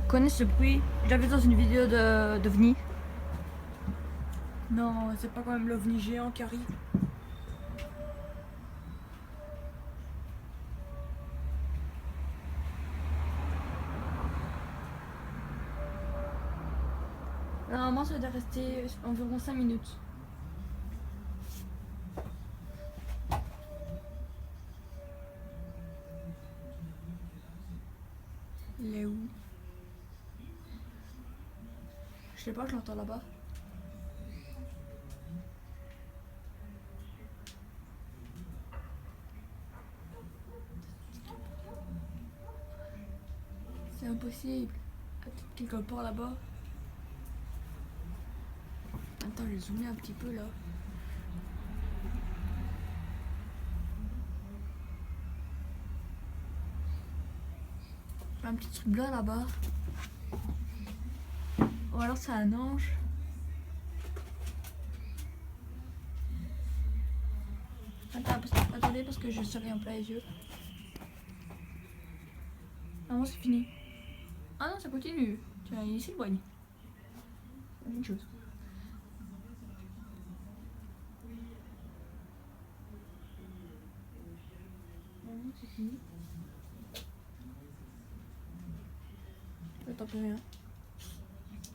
Tu connais ce bruit? Je l'avais dans une vidéo d'OVNI. Non, c'est pas quand même l'ovni géant qui arrive. Normalement, ça doit rester environ 5 minutes. Il est où? Je sais pas, je l'entends là-bas. C'est impossible. Peut-être quelque part là-bas. Attends, je vais zoomer un petit peu là. Un petit truc blanc là-bas. Ou alors c'est un ange. Attendez parce que je serai en plein les yeux. Ah non, c'est fini. Ah non, ça continue. Tiens, il s'éloigne. C'est une chose. Ah non, c'est fini. J'entends plus rien.